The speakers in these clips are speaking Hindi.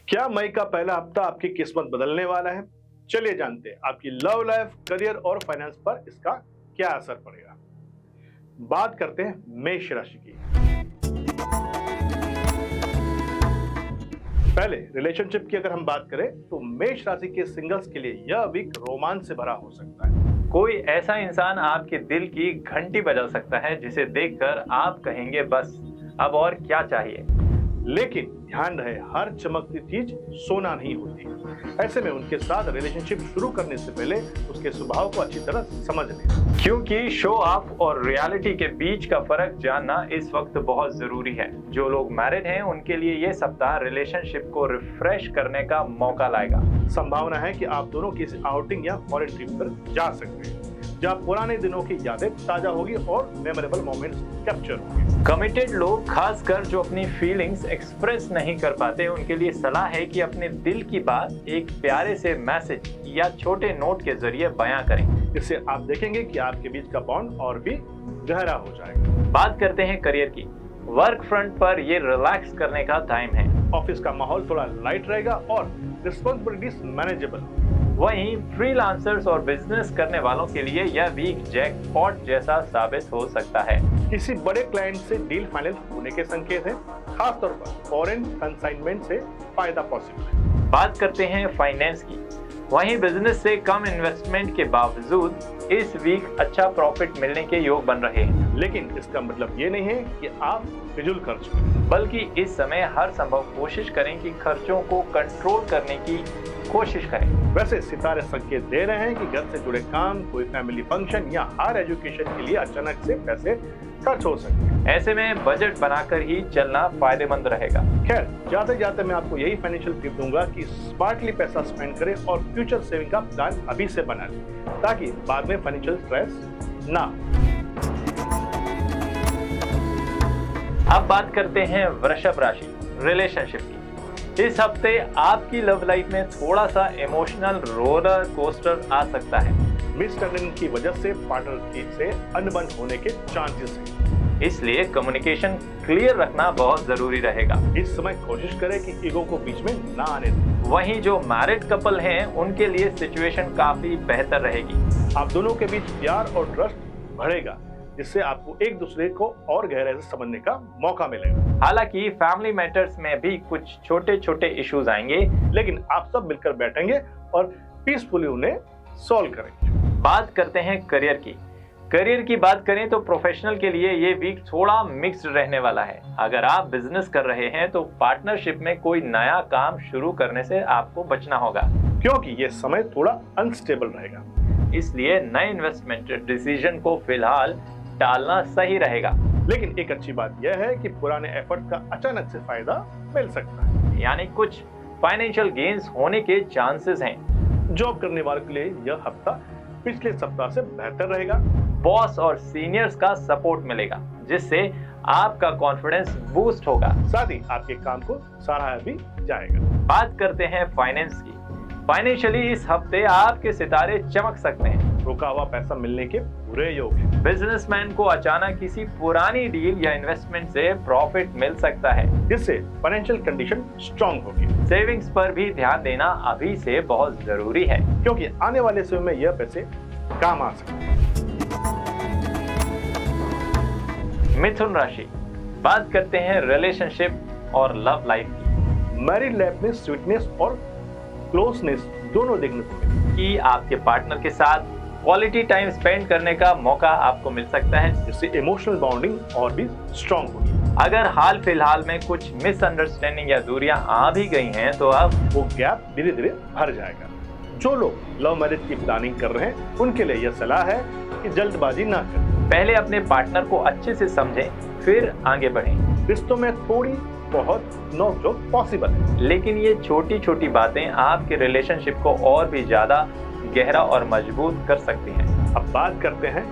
क्या मई का पहला हफ्ता आपकी किस्मत बदलने वाला है? चलिए जानते हैं आपकी लव लाइफ, करियर और फाइनेंस पर इसका क्या असर पड़ेगा। बात करते हैं मेष राशि की। पहले रिलेशनशिप की अगर हम बात करें तो मेष राशि के सिंगल्स के लिए यह वीक रोमांच से भरा हो सकता है। कोई ऐसा इंसान आपके दिल की घंटी बजा सकता है जिसे देखकर आप कहेंगे बस अब और क्या चाहिए। लेकिन ध्यान रहे, हर चमकती चीज सोना नहीं होती। ऐसे में उनके साथ रिलेशनशिप शुरू करने से पहले उसके स्वभाव को अच्छी तरह समझ लें, क्योंकि शो ऑफ और रियलिटी के बीच का फर्क जानना इस वक्त बहुत जरूरी है। जो लोग मैरिड हैं उनके लिए ये सप्ताह रिलेशनशिप को रिफ्रेश करने का मौका लाएगा। संभावना है कि आप दोनों किसी आउटिंग या फॉरेन ट्रिप पर जा सकते हैं जहाँ पुराने दिनों की यादें ताजा होगी और मेमोरेबल मोमेंट्स कैप्चर होंगे। कमिटेड लोग, खासकर जो अपनी फीलिंग्स एक्सप्रेस नहीं कर पाते, उनके लिए सलाह है कि अपने दिल की बात एक प्यारे से मैसेज या छोटे नोट के जरिए बयां करें। इससे आप देखेंगे कि आपके बीच का बॉन्ड और भी गहरा हो जाएगा। बात करते हैं करियर की। वर्क फ्रंट पर ये रिलैक्स करने का टाइम है। ऑफिस का माहौल थोड़ा लाइट रहेगा और रिस्पॉन्सिबिलिटीज मैनेजेबल। वहीं फ्रीलांसर्स और बिजनेस करने वालों के लिए यह वीक जैकपॉट जैसा साबित हो सकता है। किसी बड़े क्लाइंट से डील फाइनल होने के संकेत हैं, खासतौर पर फॉरेन कंसाइनमेंट से फायदा पॉसिबल है। बात करते हैं फाइनेंस की। वहीं बिजनेस से कम इन्वेस्टमेंट के बावजूद इस वीक अच्छा प्रॉफिट मिलने के योग बन रहे हैं। लेकिन इसका मतलब ये नहीं है कि आप फिजूल खर्च करें, बल्कि इस समय हर संभव कोशिश करें कि खर्चों को कंट्रोल करने की कोशिश करें। वैसे सितारे संकेत दे रहे हैं कि घर से जुड़े काम, कोई फैमिली फंक्शन या हायर एजुकेशन के लिए अचानक से पैसे खर्च हो सकते हैं। ऐसे में बजट बनाकर ही चलना फायदेमंद रहेगा। खैर, जाते जाते मैं आपको यही फाइनेंशियल टिप दूंगा कि स्मार्टली पैसा स्पेंड करें और फ्यूचर सेविंग का प्लान अभी से बना लें, ताकि बाद में फाइनेंशियल स्ट्रेस ना। अब बात करते हैं वृषभ राशि, रिलेशनशिप की। इस हफ्ते आपकी लव लाइफ में थोड़ा सा इमोशनल रोलर कोस्टर आ सकता है। मिसअंडरस्टैंडिंग की वजह से पार्टनर से अनबन होने के चांसेस हैं। इसलिए कम्युनिकेशन क्लियर रखना बहुत जरूरी रहेगा। इस समय कोशिश करें कि ईगो को बीच में ना आने दें। वहीं जो मैरिड कपल हैं उनके लिए सिचुएशन काफी बेहतर रहेगी। आप दोनों के बीच प्यार और ट्रस्ट बढ़ेगा, जिससे आपको एक दूसरे को और गहराई से समझने का मौका मिलेगा। हालांकि फैमिली मैटर्स में भी कुछ छोटे छोटे इश्यूज आएंगे, लेकिन आप सब मिलकर बैठेंगे और पीसफुली उन्हें सॉल्व करेंगे। बात करते हैं करियर की। करियर की बात करें तो प्रोफेशनल के लिए ये वीक थोड़ा मिक्स्ड रहने वाला है। अगर आप बिजनेस कर रहे हैं तो पार्टनरशिप में कोई नया काम शुरू करने से आपको बचना होगा, क्योंकि ये समय थोड़ा अनस्टेबल रहेगा। इसलिए नए इन्वेस्टमेंट डिसीजन को फिलहाल टालना सही रहेगा। लेकिन एक अच्छी बात यह है कि पुराने एफर्ट का अचानक से फायदा मिल सकता है, यानी कुछ फाइनेंशियल गेन्स होने के चांसेस हैं। जॉब करने वालों के लिए यह हफ्ता पिछले सप्ताह से बेहतर रहेगा। बॉस और सीनियर्स का सपोर्ट मिलेगा, जिससे आपका कॉन्फिडेंस बूस्ट होगा। साथ ही आपके काम को सराहा भी जाएगा। बात करते हैं फाइनेंस की। फाइनेंशियली इस हफ्ते आपके सितारे चमक सकते हैं। रुका हुआ पैसा मिलने के पूरे योग हैं। बिजनेसमैन को अचानक किसी पुरानी डील या इन्वेस्टमेंट से प्रॉफिट मिल सकता है, जिससे फाइनेंशियल कंडीशन स्ट्रांग होगी। सेविंग्स पर भी ध्यान देना अभी से बहुत जरूरी है, क्योंकि आने वाले समय में यह पैसे काम आ सकते हैं। मिथुन राशि। बात करते हैं रिलेशनशिप और लव लाइफ की। मैरिड लाइफ में स्वीटनेस और क्लोजनेस दोनों देखने को मिलेगा कि आपके पार्टनर के साथ क्वालिटी टाइम स्पेंड करने का मौका आपको मिल सकता है, जिससे इमोशनल बॉन्डिंग और भी स्ट्रांग होगी। अगर हाल फिलहाल में कुछ मिसअंडरस्टैंडिंग या दूरियां आ भी गई हैं तो अब वो गैप धीरे धीरे भर जाएगा। जो लोग लव मैरिज की प्लानिंग कर रहे हैं उनके लिए यह सलाह है कि जल्दबाजी ना करें। पहले अपने पार्टनर को अच्छे से समझें, फिर आगे बढ़ें। रिश्तों में थोड़ी बहुत नोक-झोंक पॉसिबल है, लेकिन ये छोटी छोटी बातें आपके रिलेशनशिप को और भी ज्यादा गहरा और मजबूत कर सकती हैं। अब बात करते हैं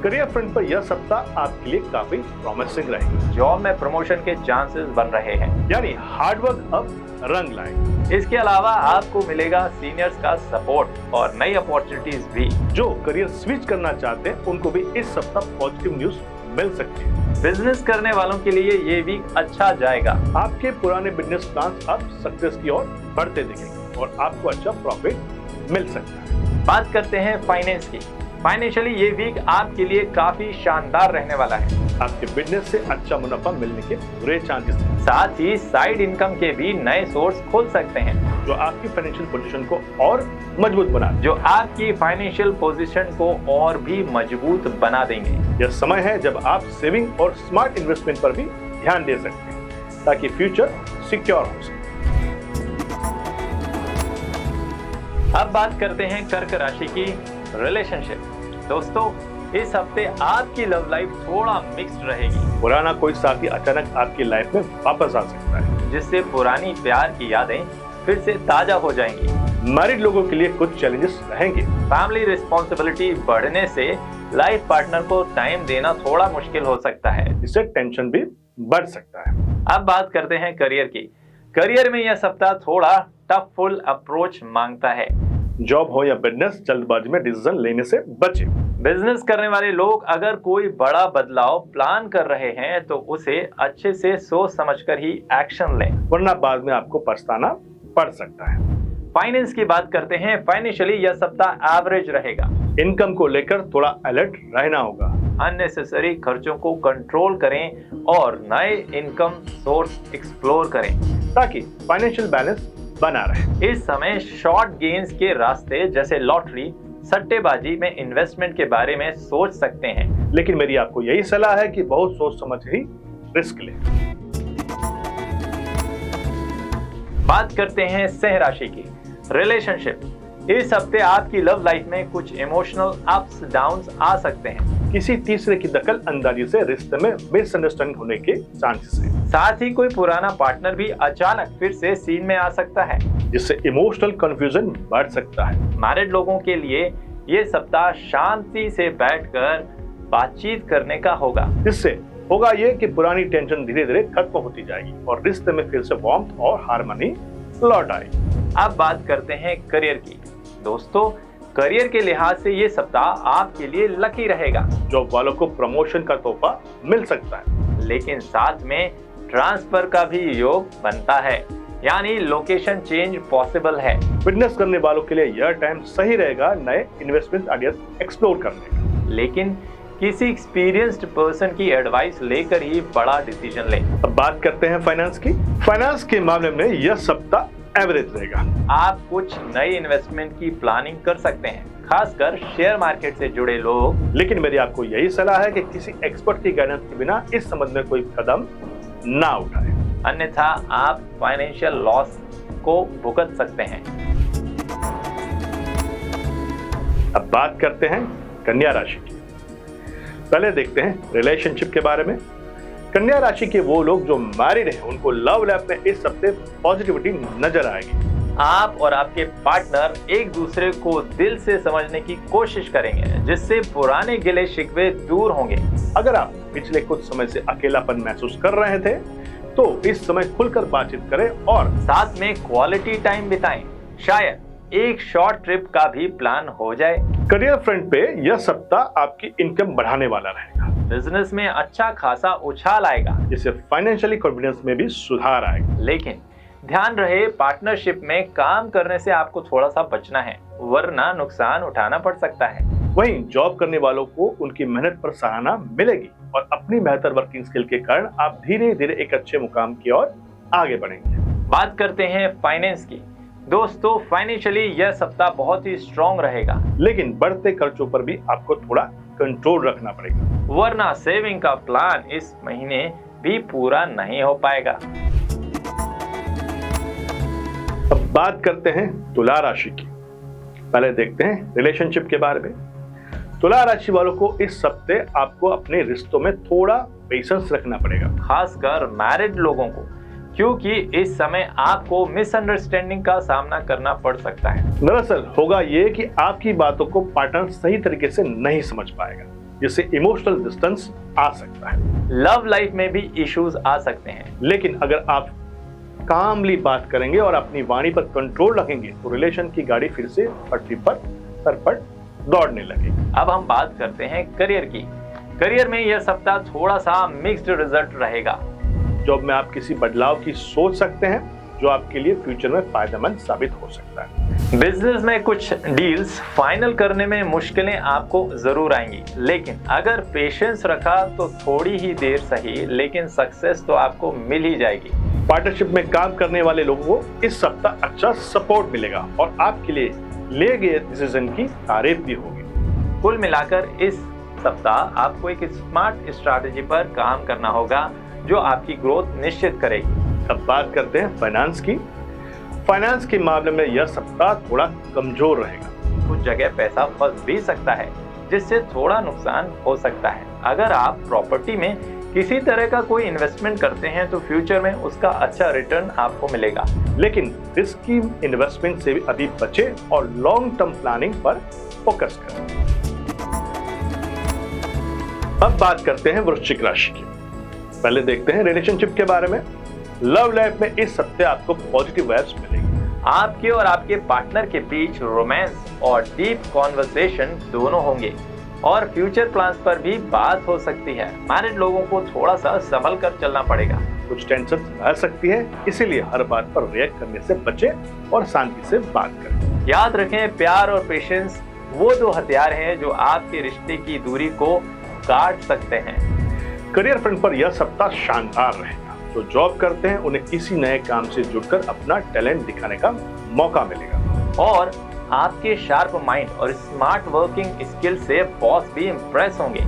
करियर फ्रंट पर यह सप्ताह आपके लिए काफी प्रॉमिसिंग रहेगी। जॉब में प्रमोशन के चांसेस बन रहे हैं, यानी हार्डवर्क अब रंग लाएगा। इसके अलावा आपको मिलेगा सीनियर्स का सपोर्ट और नई अपॉर्चुनिटीज भी। जो करियर स्विच करना चाहते हैं उनको भी इस सप्ताह पॉजिटिव न्यूज मिल सकती है। बिजनेस करने वालों के लिए ये वीक अच्छा जाएगा। आपके पुराने बिजनेस प्लान अब सक्सेस की ओर बढ़ते दिखेंगे और आपको अच्छा प्रॉफिट मिल सकता है। बात करते हैं फाइनेंस की। फाइनेंशियली ये वीक आपके लिए काफी शानदार रहने वाला है। आपके बिजनेस से अच्छा मुनाफा मिलने के पूरे चांसेस हैं। साथ ही साइड इनकम के भी नए सोर्स खोल सकते हैं जो आपकी फाइनेंशियल पोजीशन को और बना देंगे। यह समय है जब आप सेविंग और स्मार्ट इन्वेस्टमेंट पर भी ध्यान दे सकते हैं ताकि फ्यूचर सिक्योर हो सके। अब बात करते हैं कर्क राशि की रिलेशनशिप। दोस्तों, इस हफ्ते आपकी लव लाइफ थोड़ा मिक्स्ड रहेगी। पुराना कोई साथी अचानक आपकी लाइफ में वापस आ सकता है, जिससे पुरानी प्यार की यादें फिर से ताजा हो जाएंगी। मैरिड लोगों के लिए कुछ चैलेंजेस रहेंगे। फैमिली रिस्पॉन्सिबिलिटी बढ़ने से लाइफ पार्टनर को टाइम देना थोड़ा मुश्किल हो सकता है। इससे टेंशन भी बढ़ सकता है। अब बात करते हैं करियर की। करियर में यह सप्ताह थोड़ा टफुल अप्रोच मांगता है। जॉब हो या बिजनेस, जल्दबाजी में डिसीजन लेने से बचे। बिजनेस करने वाले लोग अगर कोई बड़ा बदलाव प्लान कर रहे हैं तो उसे अच्छे से सोच समझकर ही एक्शन लें, वरना बाद में आपको पछताना पड़ सकता है। फाइनेंस की बात करते हैं। फाइनेंशियली यह सप्ताह एवरेज रहेगा। इनकम को लेकर थोड़ा अलर्ट रहना होगा। अननेसेसरी खर्चों को कंट्रोल करें और नए इनकम सोर्स एक्सप्लोर करें ताकि फाइनेंशियल बैलेंस बना रहे। इस समय शॉर्ट गेन्स के रास्ते जैसे लॉटरी, सट्टेबाजी में इन्वेस्टमेंट के बारे में सोच सकते हैं। लेकिन मेरी आपको यही सलाह है कि बहुत सोच समझ ही रिस्क लें। बात करते हैं सिंह राशि की रिलेशनशिप। इस हफ्ते आपकी लव लाइफ में कुछ इमोशनल अप्स डाउन्स आ सकते हैं। किसी तीसरे की दखल अंदाजी से रिश्ते में मिसअंडरस्टैंडिंग होने के चांसेस हैं। साथ ही कोई पुराना पार्टनर भी अचानक फिर से सीन में आ सकता है, जिससे इमोशनल कंफ्यूजन बढ़ सकता है। मैरिड लोगों के लिए ये सप्ताह शांति से बैठकर बातचीत करने का होगा। जिससे होगा ये कि पुरानी टेंशन धीरे धीरे खत्म होती जाएगी और रिश्ते में फिर से वार्मथ और हार्मनी लौट आएगी। अब बात करते हैं करियर की। दोस्तों, करियर के लिहाज से ये सप्ताह आपके लिए लकी रहेगा। जॉब वालों को प्रमोशन का तोहफा मिल सकता है, लेकिन साथ में ट्रांसफर का भी योग बनता है, यानी लोकेशन चेंज पॉसिबल है। बिजनेस करने वालों के लिए यह टाइम सही रहेगा नए इन्वेस्टमेंट आइडियाज एक्सप्लोर करने का। लेकिन किसी एक्सपीरियंस्ड पर्सन की एडवाइस लेकर ही बड़ा डिसीजन लें। अब बात करते हैं फाइनेंस की। फाइनेंस के मामले में यह सप्ताह एवरेज रहेगा। आप कुछ नई इन्वेस्टमेंट की प्लानिंग कर सकते हैं, खासकर शेयर मार्केट से जुड़े लोग। लेकिन मेरी आपको यही सलाह है कि किसी एक्सपर्ट की गाइडेंस के बिना इस संबंध में कोई कदम ना उठाएं, अन्यथा आप फाइनेंशियल लॉस को भुगत सकते हैं। अब बात करते हैं कन्या राशि की। पहले देखते हैं रिलेशनशिप के बारे में। कन्या राशि के वो लोग जो मैरिड हैं, उनको लव लाइफ में इस हफ्ते पॉजिटिविटी नजर आएगी। आप और आपके पार्टनर एक दूसरे को दिल से समझने की कोशिश करेंगे, जिससे पुराने गिले शिकवे दूर होंगे। अगर आप पिछले कुछ समय से अकेलापन महसूस कर रहे थे तो इस समय खुलकर बातचीत करें और साथ में क्वालिटी टाइम बिताएं। शायद एक शॉर्ट ट्रिप का भी प्लान हो जाए। करियर फ्रंट पे यह सप्ताह आपकी इनकम बढ़ाने वाला रहेगा। बिजनेस में अच्छा खासा उछाल आएगा, जिससे फाइनेंशियली कॉन्फिडेंस में भी सुधार आएगा। लेकिन ध्यान रहे, पार्टनरशिप में काम करने से आपको थोड़ा सा बचना है, वरना नुकसान उठाना पड़ सकता है। वहीं जॉब करने वालों को उनकी मेहनत पर सराहना मिलेगी और अपनी बेहतर वर्किंग स्किल के कारण आप धीरे धीरे एक अच्छे मुकाम की ओर आगे बढ़ेंगे। बात करते हैं फाइनेंस की। दोस्तों, फाइनेंशियली यह सप्ताह बहुत ही स्ट्रॉन्ग रहेगा, लेकिन बढ़ते खर्चों पर भी आपको थोड़ा कंट्रोल रखना पड़ेगा, वरना सेविंग का प्लान इस महीने भी पूरा नहीं हो पाएगा। अब बात करते हैं तुला राशि की। पहले देखते हैं रिलेशनशिप के बारे में। तुला राशि वालों को इस हफ्ते आपको अपने रिश्तों में थोड़ा पेशेंस रखना पड़ेगा, खासकर मैरिड लोगों को, क्योंकि इस समय आपको मिसअंडरस्टैंडिंग का सामना करना पड़ सकता है। दरअसल होगा ये कि आपकी बातों को पार्टनर सही तरीके से नहीं समझ पाएगा, जिससे इमोशनल डिस्टेंस आ सकता है। लव लाइफ में भी इश्यूज आ सकते हैं, लेकिन अगर आप कामली बात करेंगे और अपनी वाणी पर कंट्रोल रखेंगे तो रिलेशन की गाड़ी फिर से पटरी पर सरपट दौड़ने लगेगी। अब हम बात करते हैं करियर की। करियर में यह सप्ताह थोड़ा सा मिक्स्ड रिजल्ट रहेगा। जॉब में आप किसी बदलाव की सोच सकते हैं जो आपके लिए फ्यूचर में फायदेमंद साबित हो सकता है। बिजनेस में कुछ डील्स फाइनल करने में मुश्किलें आपको जरूर आएंगी, लेकिन अगर पेशेंस रखा तो थोड़ी ही देर सही, लेकिन सक्सेस तो आपको मिल ही जाएगी। पार्टनरशिप में काम करने वाले लोगों को इस सप्ताह अच्छा सपोर्ट मिलेगा और आपके लिए ले गए डिसीजन की तारीफ भी होगी। कुल मिलाकर इस सप्ताह आपको एक स्मार्ट स्ट्रैटेजी पर काम करना होगा जो आपकी ग्रोथ निश्चित करेगी। अब बात करते हैं फाइनेंस की। फाइनेंस के मामले में यह सप्ताह थोड़ा कमजोर रहेगा। कुछ जगह पैसा फंस भी सकता है जिससे थोड़ा नुकसान हो सकता है। अगर आप प्रॉपर्टी में किसी तरह का कोई इन्वेस्टमेंट करते हैं तो फ्यूचर में उसका अच्छा रिटर्न आपको मिलेगा, लेकिन रिस्की इन्वेस्टमेंट से भी अभी बचे और लॉन्ग टर्म प्लानिंग पर फोकस करें। अब बात करते हैं वृश्चिक राशि की। पहले देखते हैं रिलेशनशिप के बारे में। लव लाइफ में इस सप्ताह आपको पॉजिटिव वाइब्स मिलेगी। आपके और आपके पार्टनर के बीच रोमांस और डीप कॉन्वर्सेशन दोनों होंगे और फ्यूचर प्लान्स पर भी बात हो सकती है। मैरिड लोगों को थोड़ा सा संभल कर चलना पड़ेगा। कुछ टेंशन रह सकती है, इसीलिए हर बात पर रिएक्ट करने से बचें और शांति से बात करें। याद रखें, प्यार और पेशेंस वो दो हथियार हैं जो आपके रिश्ते की दूरी को काट सकते हैं। करियर फ्रंट पर यह सप्ताह शानदार रहेगा। जो जॉब करते हैं उन्हें किसी नए काम से जुड़कर अपना टैलेंट दिखाने का मौका मिलेगा और आपके शार्प माइंड और स्मार्ट वर्किंग स्किल से बॉस भी इंप्रेस होंगे।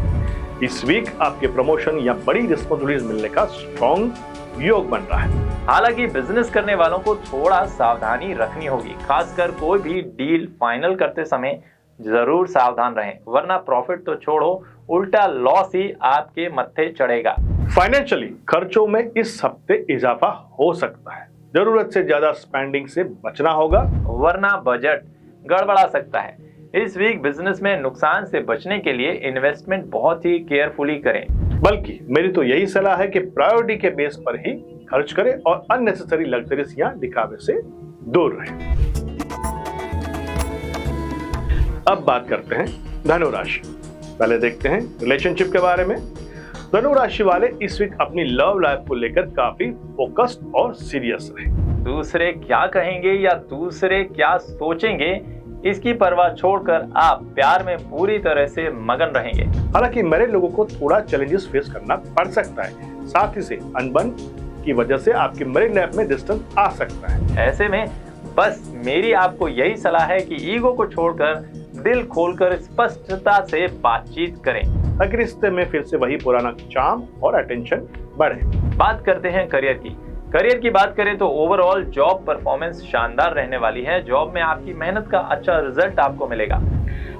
इस वीक आपके प्रमोशन या बड़ी रिस्पॉन्सिबिलिटीज मिलने का स्ट्रॉन्ग योग बन रहा है। हालांकि बिजनेस करने वालों को थोड़ा सावधानी रखनी होगी, खासकर कोई भी डील फाइनल करते समय जरूर सावधान रहें, वरना प्रॉफिट तो छोड़ो उल्टा लॉस ही आपके मत्थे चढ़ेगा। फाइनेंशियली खर्चों में इस हफ्ते इजाफा हो सकता है। जरूरत से ज्यादा स्पेंडिंग से बचना होगा, वरना बजट गड़बड़ा सकता है। इस वीक बिजनेस में नुकसान से बचने के लिए इन्वेस्टमेंट बहुत ही केयरफुली करें। बल्कि मेरी तो यही सलाह है कि प्रायोरिटी के बेस पर ही खर्च करें और अननेसेसरी लग्जरीज या दिखावे से दूर रहें। अब बात करते हैं धनु राशि। पहले देखते हैं रिलेशनशिप के बारे में। धनु राशि वाले इस वीक अपनी लव लाइफ को लेकर काफी फोकस्ड और सीरियस रहे। दूसरे क्या कहेंगे या दूसरे क्या सोचेंगे इसकी परवाह छोड़कर आप प्यार में पूरी तरह से मगन रहेंगे। हालांकि मैरिड लोगों को थोड़ा चैलेंजेस फेस करना पड़ सकता है, साथ ही से अनबन की वजह से आपकी मैरिड लाइफ में डिस्टेंस आ सकता है। ऐसे में बस मेरी आपको यही सलाह है कि ईगो को छोड़कर दिल खोलकर स्पष्टता से बातचीत करें, ताकि रिश्ते में फिर से वही पुराना चार्म और अटेंशन बढ़े। बात करते हैं करियर की। करियर की बात करें तो ओवरऑल जॉब परफॉर्मेंस शानदार रहने वाली है। जॉब में आपकी मेहनत का अच्छा रिजल्ट आपको मिलेगा।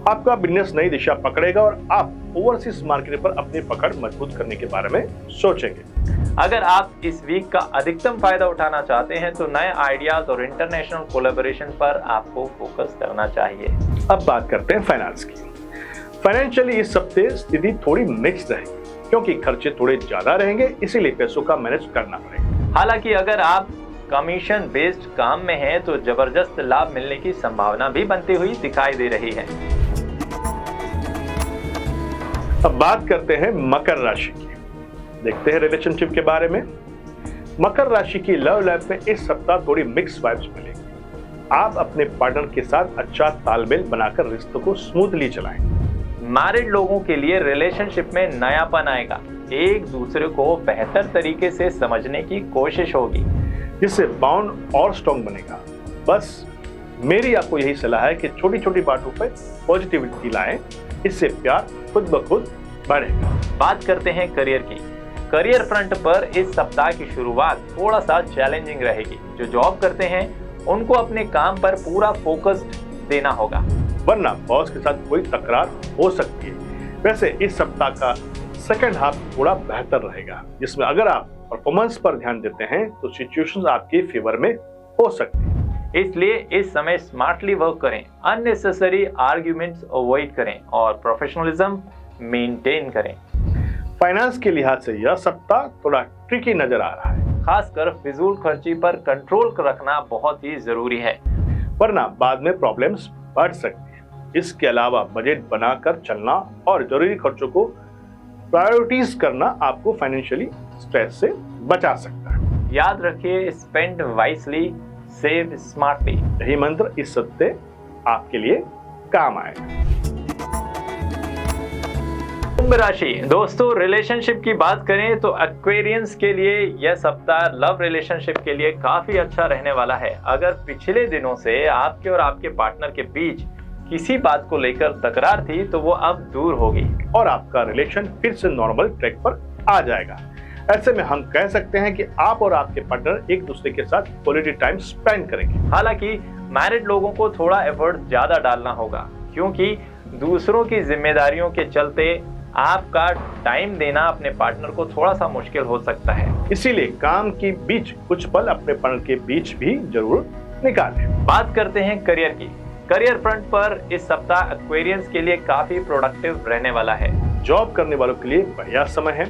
आपका बिजनेस नई दिशा पकड़ेगा और आप ओवरसीज मार्केट पर अपनी पकड़ मजबूत करने के बारे में सोचेंगे। अगर आप इस वीक का अधिकतम फायदा उठाना चाहते हैं तो नए आइडियाज और इंटरनेशनल कोलैबोरेशन पर आपको फोकस करना चाहिए। अब बात करते हैं फाइनेंस की। फाइनेंशियली इस हफ्ते स्थिति थोड़ी मिक्स्ड रहेगी, क्योंकि खर्चे थोड़े ज्यादा रहेंगे, इसीलिए पैसों का मैनेज करना पड़ेगा। हालांकि अगर आप कमीशन बेस्ड काम में हैं तो जबरदस्त लाभ मिलने की संभावना भी बनती हुई दिखाई दे रही है। अब बात करते हैं मकर राशि की। देखते हैं रिलेशनशिप के बारे में। मकर राशि की लव लाइफ में इस सप्ताह थोड़ी मिक्स वाइब्स मिलेगी। आप अपने पार्टनर के साथ अच्छा तालमेल बनाकर रिश्तों को स्मूथली चलाएं। मैरिड लोगों के लिए रिलेशनशिप में नयापन आएगा। एक दूसरे को बेहतर तरीके से समझने की कोशिश होगी, जिससे बॉन्ड और स्ट्रॉन्ग बनेगा। बस मेरी आपको यही सलाह है कि छोटी छोटी बातों पर पॉजिटिविटी लाएं, इससे प्यार खुद ब खुद बढ़ेगा। बात करते हैं करियर की। करियर फ्रंट पर इस सप्ताह की शुरुआत थोड़ा सा चैलेंजिंग रहेगी। जो जॉब करते हैं उनको अपने काम पर पूरा फोकस देना होगा, वरना बॉस के साथ कोई तकरार हो सकती है। वैसे इस सप्ताह का सेकंड हाफ थोड़ा बेहतर रहेगा, जिसमें अगर आप परफॉर्मेंस पर ध्यान देते हैं तो सिचुएशंस आपके फेवर में हो सकती है। इसलिए इस समय स्मार्टली वर्क करें, अननेसेसरी आर्ग्यूमेंट्स अवॉइड करें और प्रोफेशनलिज्म मेंटेन करें। फाइनेंस के लिहाज से यह सप्ताह थोड़ा ट्रिकी नजर आ रहा है। खासकर फिजूल खर्ची पर कंट्रोल रखना बहुत ही जरूरी है, वरना बाद में प्रॉब्लम्स बढ़ सकती है। इसके अलावा बजट बनाकर चलना और जरूरी खर्चों को प्रायोरिटीज करना आपको फाइनेंशियली स्ट्रेस से बचा सकता है। याद रखिए, स्पेंड वाइसली, सेव स्मार्टली। यही मंत्र इस हफ्ते आपके लिए काम आएगा। कुंभ राशि, दोस्तों रिलेशनशिप की बात करें तो एक्वेरियंस के लिए यह सप्ताह लव रिलेशनशिप के लिए काफी अच्छा रहने वाला है। अगर पिछले दिनों से आपके और आपके पार्टनर के बीच किसी बात को लेकर तकरार थी तो वो अब दूर होगी और आपका रिलेशन फिर से नॉर्मल ट्रैक पर आ जाएगा। ऐसे में हम कह सकते हैं कि आप और आपके पार्टनर एक दूसरे के साथ क्वालिटी टाइम स्पेंड करेंगे। हालांकि मैरिड लोगों को थोड़ा एफर्ट ज्यादा डालना होगा, क्योंकि दूसरों की जिम्मेदारियों के चलते आपका टाइम देना अपने पार्टनर को थोड़ा सा मुश्किल हो सकता है। इसीलिए काम के बीच कुछ पल अपने पार्टनर के बीच भी जरूर निकालें। बात करते हैं करियर की। करियर फ्रंट पर इस सप्ताह एक्वेरियंस के लिए काफी प्रोडक्टिव रहने वाला है। जॉब करने वालों के लिए बढ़िया समय है।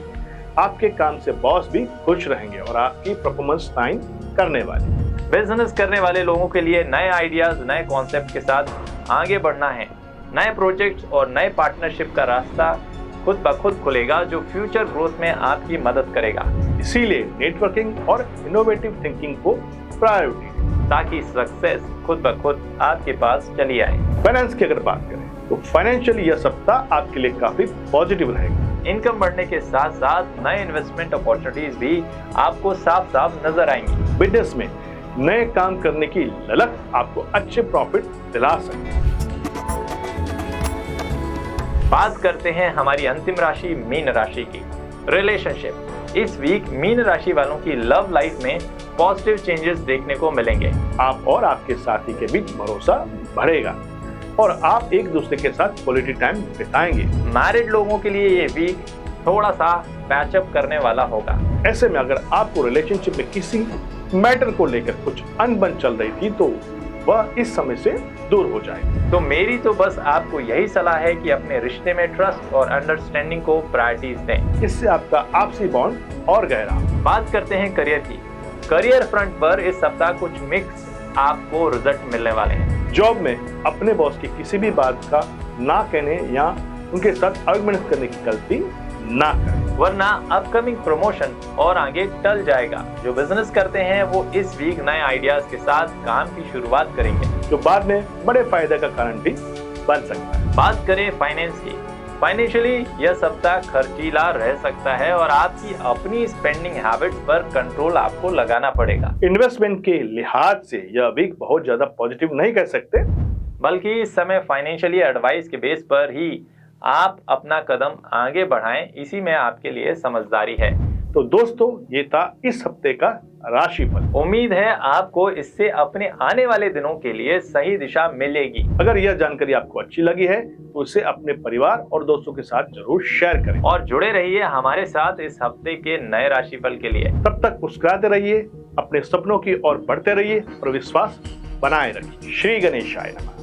आपके काम से बॉस भी खुश रहेंगे और आपकी परफॉर्मेंस साइन करने वाली। बिजनेस करने वाले लोगों के लिए नए आइडियाज, नए कॉन्सेप्ट के साथ आगे बढ़ना है। नए प्रोजेक्ट्स और नए पार्टनरशिप का रास्ता खुद ब खुद खुलेगा, जो फ्यूचर ग्रोथ में आपकी मदद करेगा। इसीलिए नेटवर्किंग और इनोवेटिव थिंकिंग को प्रायोरिटी दें, ताकि सक्सेस खुद ब खुद आपके पास चली आए। फाइनेंस की अगर बात करें तो फाइनेंशियली यह सप्ताह आपके लिए काफी पॉजिटिव रहेगा। इनकम बढ़ने के साथ साथ नए इन्वेस्टमेंट अपॉर्चुनिटीज भी आपको साफ साफ नजर आएंगी। बिजनेस में नए काम करने की ललक आपको अच्छे प्रॉफिट दिला सकती है। बात करते हैं हमारी अंतिम राशि मीन राशि की। रिलेशनशिप, इस वीक मीन राशि वालों की लव लाइफ में पॉजिटिव चेंजेस देखने को मिलेंगे। आप और आपके साथी के बीच भरोसा बढ़ेगा और आप एक दूसरे के साथ क्वालिटी टाइम बिताएंगे। मैरिड लोगों के लिए ये वीक थोड़ा सा पैचअप करने वाला होगा। ऐसे में अगर आपको रिलेशनशिप में किसी मैटर को लेकर कुछ अनबन चल रही थी तो वह इस समय से दूर हो जाएगी। तो मेरी तो बस आपको यही सलाह है कि अपने रिश्ते में ट्रस्ट और अंडरस्टैंडिंग को प्रायोरिटीज दें। इससे आपका आपसी बॉन्ड और गहरा। बात करते हैं करियर की। करियर फ्रंट पर इस सप्ताह कुछ मिक्स आपको रिजल्ट मिलने वाले हैं। जॉब में अपने बॉस की किसी भी बात का ना कहने या उनके साथ आर्गुमेंट करने की गलती ना करें, वरना अपकमिंग प्रमोशन और आगे टल जाएगा। जो बिजनेस करते हैं वो इस वीक नए आइडियाज के साथ काम की शुरुआत करेंगे, जो बाद में बड़े फायदे का कारण भी बन सकता है। बात करें फाइनेंस की। फाइनेंशियली यह सप्ताह खर्चीला रह सकता है और आपकी अपनी स्पेंडिंग हैबिट्स पर कंट्रोल आपको लगाना पड़ेगा। इन्वेस्टमेंट के लिहाज से यह वीक बहुत ज्यादा पॉजिटिव नहीं कह सकते, बल्कि इस समय फाइनेंशियली एडवाइस के बेस पर ही आप अपना कदम आगे बढ़ाएं, इसी में आपके लिए समझदारी है। तो दोस्तों ये था इस हफ्ते का राशिफल। उम्मीद है आपको इससे अपने आने वाले दिनों के लिए सही दिशा मिलेगी। अगर यह जानकारी आपको अच्छी लगी है तो इसे अपने परिवार और दोस्तों के साथ जरूर शेयर करें और जुड़े रहिए हमारे साथ इस हफ्ते के नए राशिफल के लिए। तब तक मुस्कुराते रहिए, अपने सपनों की ओर बढ़ते रहिए और विश्वास बनाए रखिए। श्री गणेशाय नमः।